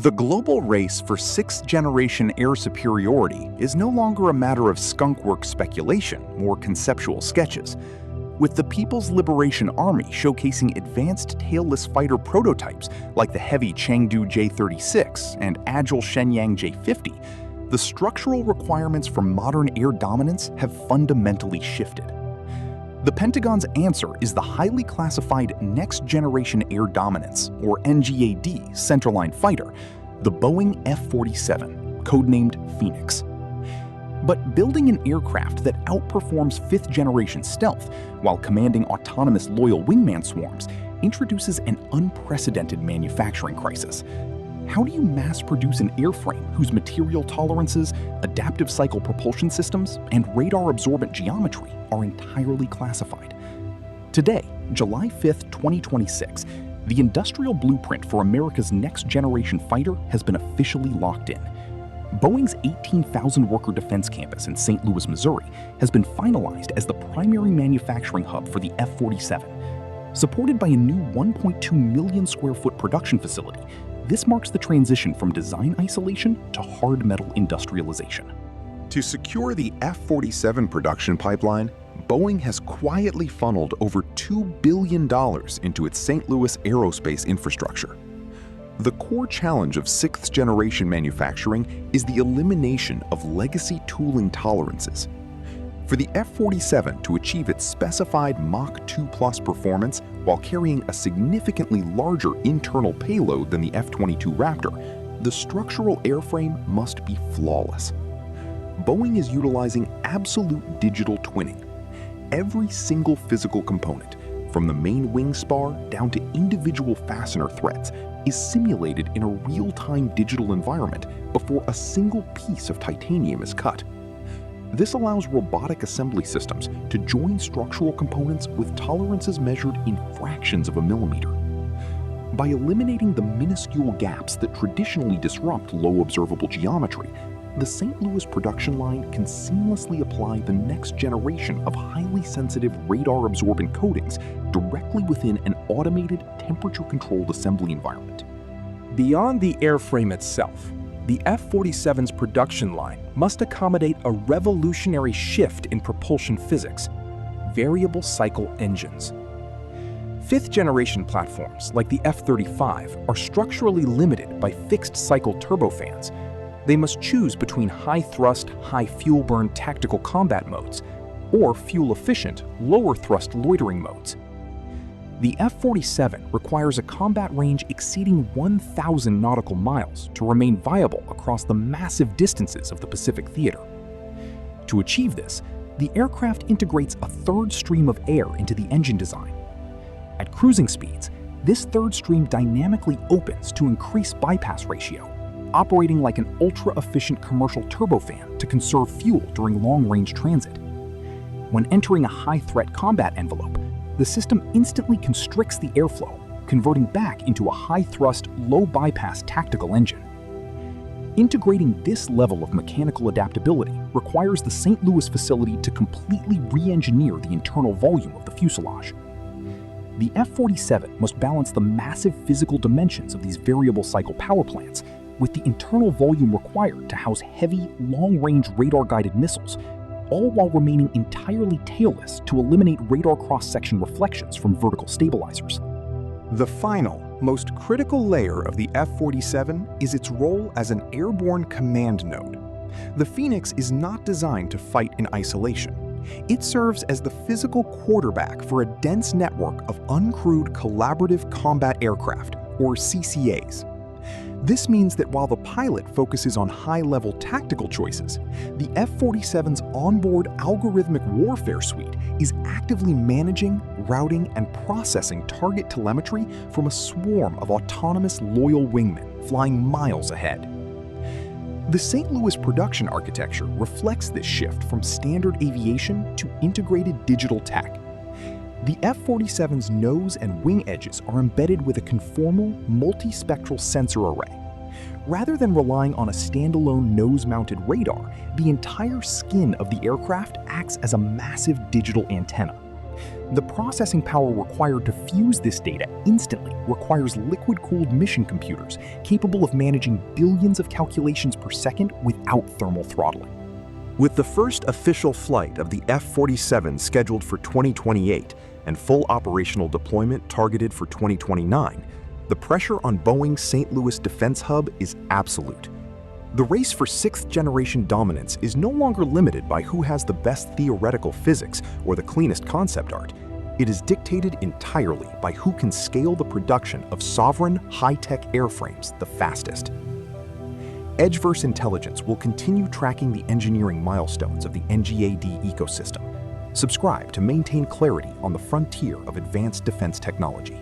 The global race for sixth-generation air superiority is no longer a matter of skunkworks speculation or conceptual sketches. With the People's Liberation Army showcasing advanced tailless fighter prototypes like the heavy Chengdu J-36 and agile Shenyang J-50, the structural requirements for modern air dominance have fundamentally shifted. The Pentagon's answer is the highly classified Next-Generation Air Dominance, or NGAD, centerline fighter, the Boeing F-47, codenamed Phoenix. But building an aircraft that outperforms fifth-generation stealth while commanding autonomous loyal wingman swarms introduces an unprecedented manufacturing crisis. How do you mass-produce an airframe whose material tolerances, adaptive cycle propulsion systems, and radar-absorbent geometry are entirely classified? Today, July 5, 2026, the industrial blueprint for America's next-generation fighter has been officially locked in. Boeing's 18,000-worker defense campus in St. Louis, Missouri, has been finalized as the primary manufacturing hub for the F-47. Supported by a new 1.2 million square foot production facility, this marks the transition from design isolation to hard metal industrialization. To secure the F-47 production pipeline, Boeing has quietly funneled over $2 billion into its St. Louis aerospace infrastructure. The core challenge of sixth-generation manufacturing is the elimination of legacy tooling tolerances. For the F-47 to achieve its specified Mach 2+ performance while carrying a significantly larger internal payload than the F-22 Raptor, the structural airframe must be flawless. Boeing is utilizing absolute digital twinning. Every single physical component, from the main wing spar down to individual fastener threads, is simulated in a real-time digital environment before a single piece of titanium is cut. This allows robotic assembly systems to join structural components with tolerances measured in fractions of a millimeter. By eliminating the minuscule gaps that traditionally disrupt low-observable geometry, the St. Louis production line can seamlessly apply the next generation of highly sensitive radar-absorbent coatings directly within an automated, temperature-controlled assembly environment. Beyond the airframe itself, the F-47's production line must accommodate a revolutionary shift in propulsion physics: variable cycle engines. Fifth-generation platforms like the F-35 are structurally limited by fixed-cycle turbofans. They must choose between high-thrust, high-fuel burn tactical combat modes or fuel-efficient, lower-thrust loitering modes. The F-47 requires a combat range exceeding 1,000 nautical miles to remain viable across the massive distances of the Pacific Theater. To achieve this, the aircraft integrates a third stream of air into the engine design. At cruising speeds, this third stream dynamically opens to increase bypass ratio, operating like an ultra-efficient commercial turbofan to conserve fuel during long-range transit. When entering a high-threat combat envelope, the system instantly constricts the airflow, converting back into a high-thrust, low-bypass tactical engine. Integrating this level of mechanical adaptability requires the St. Louis facility to completely re-engineer the internal volume of the fuselage. The F-47 must balance the massive physical dimensions of these variable cycle power plants with the internal volume required to house heavy, long-range radar-guided missiles, all while remaining entirely tailless to eliminate radar cross-section reflections from vertical stabilizers. The final, most critical layer of the F-47 is its role as an airborne command node. The Phoenix is not designed to fight in isolation. It serves as the physical quarterback for a dense network of uncrewed collaborative combat aircraft, or CCAs. This means that while the pilot focuses on high-level tactical choices, the F-47's onboard algorithmic warfare suite is actively managing, routing, and processing target telemetry from a swarm of autonomous loyal wingmen flying miles ahead. The St. Louis production architecture reflects this shift from standard aviation to integrated digital tech. The F-47's nose and wing edges are embedded with a conformal, multi-spectral sensor array. Rather than relying on a standalone nose-mounted radar, the entire skin of the aircraft acts as a massive digital antenna. The processing power required to fuse this data instantly requires liquid-cooled mission computers capable of managing billions of calculations per second without thermal throttling. With the first official flight of the F-47 scheduled for 2028 and full operational deployment targeted for 2029, the pressure on Boeing's St. Louis Defense Hub is absolute. The race for sixth-generation dominance is no longer limited by who has the best theoretical physics or the cleanest concept art. It is dictated entirely by who can scale the production of sovereign, high-tech airframes the fastest. Edgeverse Intelligence will continue tracking the engineering milestones of the NGAD ecosystem. Subscribe to maintain clarity on the frontier of advanced defense technology.